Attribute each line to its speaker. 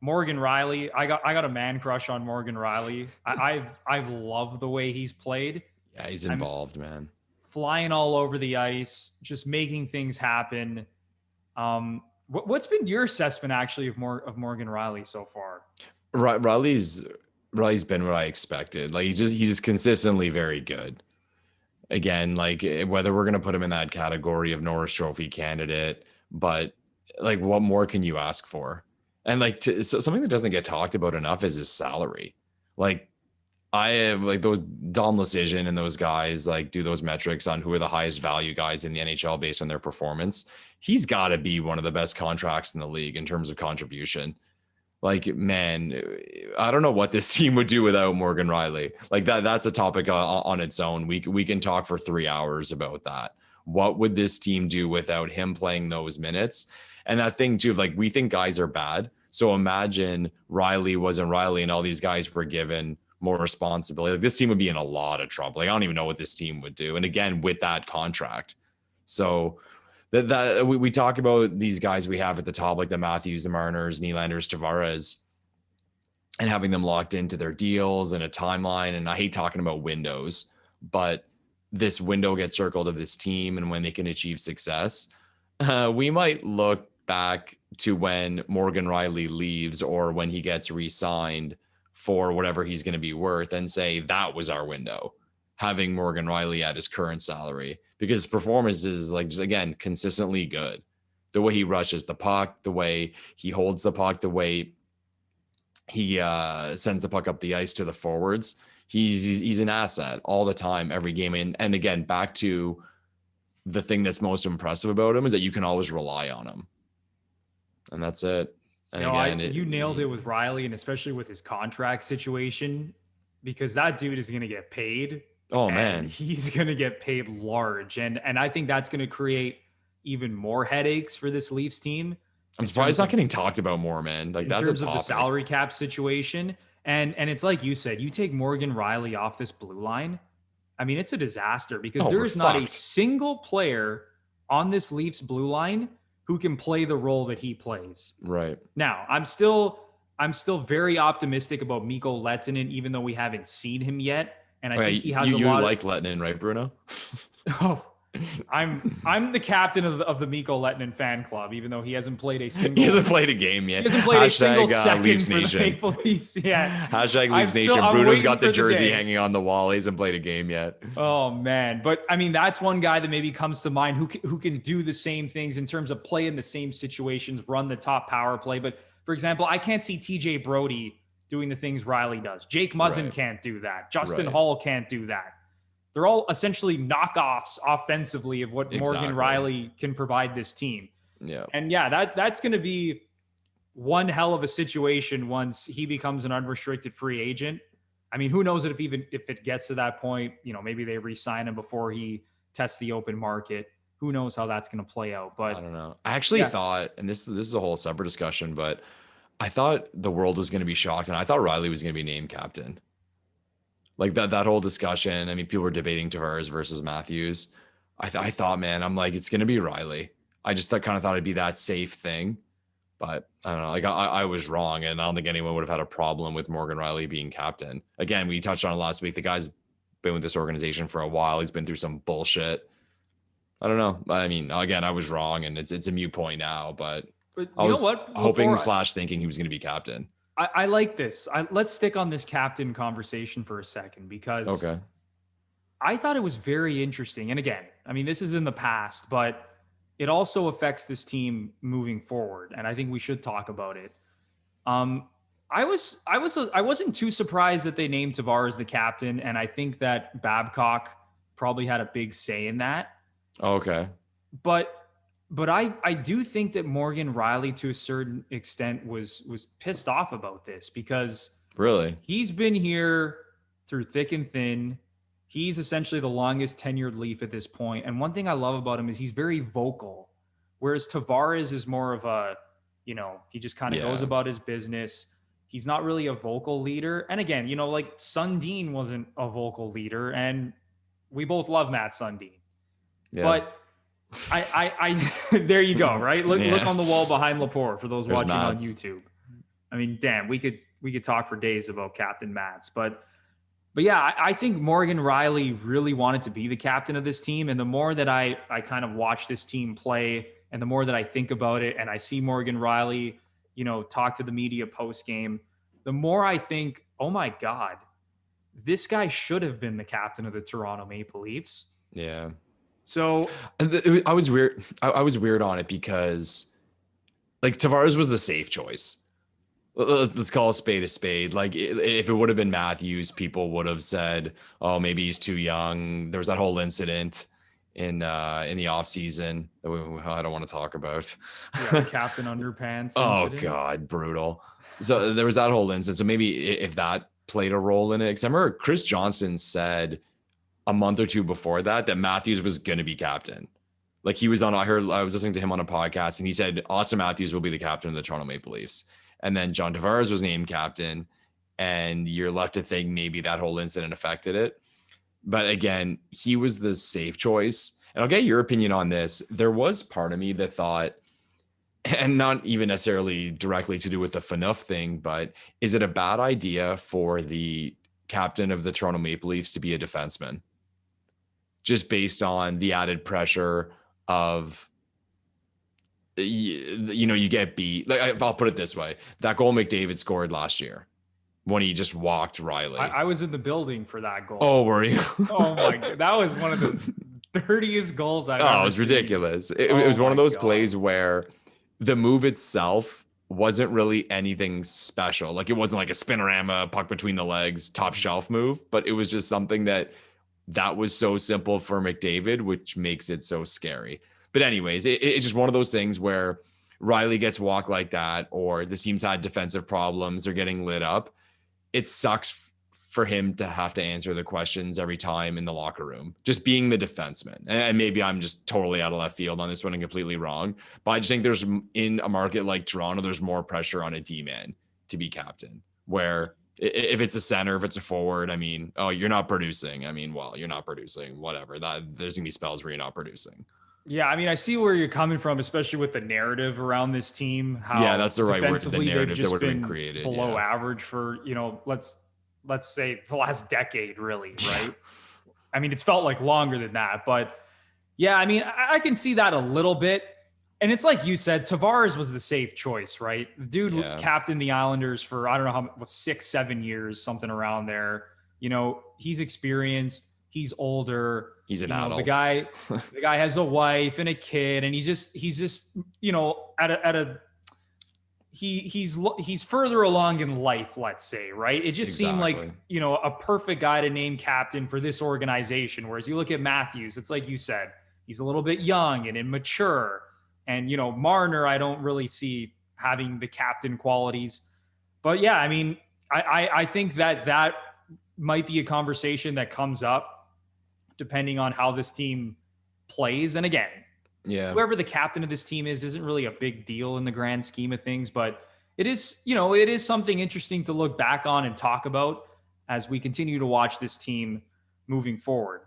Speaker 1: Morgan Rielly, I got a man crush on Morgan Rielly. I've loved the way he's played.
Speaker 2: Yeah, he's involved, man.
Speaker 1: Flying all over the ice, just making things happen. What's been your assessment actually of Morgan Rielly so far?
Speaker 2: Riley's been what I expected. Like he's just consistently very good. Again, like whether we're gonna put him in that category of Norris Trophy candidate, but like what more can you ask for? And like something that doesn't get talked about enough is his salary. Like I am like those Dom Lucian and those guys like do those metrics on who are the highest value guys in the NHL based on their performance. He's got to be one of the best contracts in the league in terms of contribution. Like, man, I don't know what this team would do without Morgan Rielly. Like that's a topic on its own. We can talk for 3 hours about that. What would this team do without him playing those minutes? And that thing too, like we think guys are bad. So imagine Rielly wasn't Rielly and all these guys were given more responsibility. Like this team would be in a lot of trouble. Like I don't even know what this team would do. And again, with that contract. So that we talk about these guys we have at the top, like the Matthews, the Mariners, Nylanders, Tavares, and having them locked into their deals and a timeline. And I hate talking about windows, but this window gets circled of this team and when they can achieve success. We might look back to when Morgan Rielly leaves or when he gets re-signed for whatever he's going to be worth and say that was our window, having Morgan Rielly at his current salary, because his performance is like, just again, consistently good. The way he rushes the puck, the way he holds the puck, the way he sends the puck up the ice to the forwards. He's an asset all the time, every game. And again, back to the thing that's most impressive about him is that you can always rely on him. And that's it. And again,
Speaker 1: you nailed it with Rielly, and especially with his contract situation, because that dude is going to get paid.
Speaker 2: Oh man,
Speaker 1: he's going to get paid large. And I think that's going to create even more headaches for this Leafs team.
Speaker 2: I'm surprised it's not getting talked about more, man. Like that's
Speaker 1: in terms of the salary cap situation. And it's like you said, you take Morgan Rielly off this blue line. I mean, it's a disaster because there is not a single player on this Leafs blue line who can play the role that he plays.
Speaker 2: Right.
Speaker 1: Now, I'm still very optimistic about Mikko Lehtonen, even though we haven't seen him yet. And I think he has a lot. You
Speaker 2: like Lehtonen, right, Bruno?
Speaker 1: Oh, I'm the captain of the Mikko Lehtonen fan club, even though he hasn't played a single.
Speaker 2: He hasn't played a game yet.
Speaker 1: He hasn't played a single second
Speaker 2: Leafs
Speaker 1: for
Speaker 2: Nation.
Speaker 1: the Maple Leafs. Yeah.
Speaker 2: Hashtag Leafs Nation. Bruno's got the jersey hanging on the wall. He hasn't played a game yet.
Speaker 1: Oh man, but I mean that's one guy that maybe comes to mind who can do the same things in terms of play in the same situations, run the top power play. But for example, I can't see TJ Brody doing the things Rielly does. Jake Muzzin can't do that. Justin Hall can't do that. They're all essentially knockoffs offensively of what Morgan Rielly can provide this team.
Speaker 2: Yeah.
Speaker 1: And yeah, that's going to be one hell of a situation once he becomes an unrestricted free agent. I mean, who knows if it gets to that point, maybe they re-sign him before he tests the open market. Who knows how that's going to play out, but
Speaker 2: I don't know. I actually thought, and this is a whole separate discussion, but I thought the world was going to be shocked and I thought Rielly was going to be named captain. Like that whole discussion. I mean, people were debating Tavares versus Matthews. I thought, man, I'm like, it's going to be Rielly. I just kind of thought it'd be that safe thing, but I don't know. Like I was wrong. And I don't think anyone would have had a problem with Morgan Rielly being captain. Again, we touched on it last week. The guy's been with this organization for a while. He's been through some bullshit. I don't know. I mean, again, I was wrong and it's a moot point now, but I was hoping / thinking he was going to be captain.
Speaker 1: I like this. Let's stick on this captain conversation for a second because I thought it was very interesting. And again, I mean, this is in the past, but it also affects this team moving forward. And I think we should talk about it. I wasn't too surprised that they named Tavares the captain. And I think that Babcock probably had a big say in that.
Speaker 2: Okay.
Speaker 1: But I do think that Morgan Rielly, to a certain extent, was pissed off about this because
Speaker 2: really
Speaker 1: he's been here through thick and thin. He's essentially the longest tenured Leaf at this point. And one thing I love about him is he's very vocal, whereas Tavares is more of a, he just kind of goes about his business. He's not really a vocal leader. And again, like Sundin wasn't a vocal leader, and we both love Matt Sundin. Yeah. But I there you go, right? Look on the wall behind Lepore for those watching on YouTube. I mean, damn, we could talk for days about Captain Mats, but yeah, I think Morgan Rielly really wanted to be the captain of this team. And the more that I kind of watch this team play and the more that I think about it and I see Morgan Rielly, talk to the media post game, the more I think, oh my God, this guy should have been the captain of the Toronto Maple Leafs.
Speaker 2: Yeah.
Speaker 1: So
Speaker 2: I was weird. I was weird on it because like Tavares was the safe choice. Let's call a spade. Like if it would have been Matthews, people would have said, "Oh, maybe he's too young." There was that whole incident in the off season that I don't want to talk about.
Speaker 1: Yeah, Captain Underpants.
Speaker 2: Oh
Speaker 1: incident.
Speaker 2: God, brutal. So there was that whole incident. So maybe if that played a role in it, because I remember Chris Johnson said a month or two before that Matthews was going to be captain. Like he was on. I was listening to him on a podcast, and he said Austin Matthews will be the captain of the Toronto Maple Leafs. And then John Tavares was named captain, and you're left to think maybe that whole incident affected it. But again, he was the safe choice. And I'll get your opinion on this. There was part of me that thought, and not even necessarily directly to do with the FNUF thing, but is it a bad idea for the captain of the Toronto Maple Leafs to be a defenseman? Just based on the added pressure of, you get beat. Like I'll put it this way: that goal McDavid scored last year when he just walked Rielly.
Speaker 1: I was in the building for that goal.
Speaker 2: Oh, were you?
Speaker 1: Oh my God, that was one of the dirtiest goals I've ever seen.
Speaker 2: Oh, it was ridiculous. It was one of those plays where the move itself wasn't really anything special. Like it wasn't like a spinorama, puck between the legs, top shelf move, but it was just something that was so simple for McDavid, which makes it so scary. But anyways, it's just one of those things where Rielly gets walked like that, or the team's had defensive problems, they're getting lit up. It sucks for him to have to answer the questions every time in the locker room, just being the defenseman. And maybe I'm just totally out of left field on this one and completely wrong. But I just think there's, in a market like Toronto, there's more pressure on a D-man to be captain, where if it's a center, if it's a forward, I mean, oh, you're not producing. I mean, well, you're not producing, whatever. There's going to be spells where you're not producing.
Speaker 1: Yeah, I mean, I see where you're coming from, especially with the narrative around this team.
Speaker 2: How that's the right word. The narratives that would have been created
Speaker 1: below average for, let's say the last decade, really, right? I mean, it's felt like longer than that, but yeah, I mean, I can see that a little bit. And it's like you said, Tavares was the safe choice, right? The dude captained the Islanders for, I don't know how, 6-7 years, something around there. He's experienced. He's older.
Speaker 2: He's an adult.
Speaker 1: The guy has a wife and a kid, and he's just he's further along in life, let's say, right? It just seemed like, a perfect guy to name captain for this organization. Whereas you look at Matthews, it's like you said, he's a little bit young and immature. And, Marner, I don't really see having the captain qualities. But yeah, I mean, I think that might be a conversation that comes up depending on how this team plays. And again, whoever the captain of this team isn't really a big deal in the grand scheme of things, but it is something interesting to look back on and talk about as we continue to watch this team moving forward.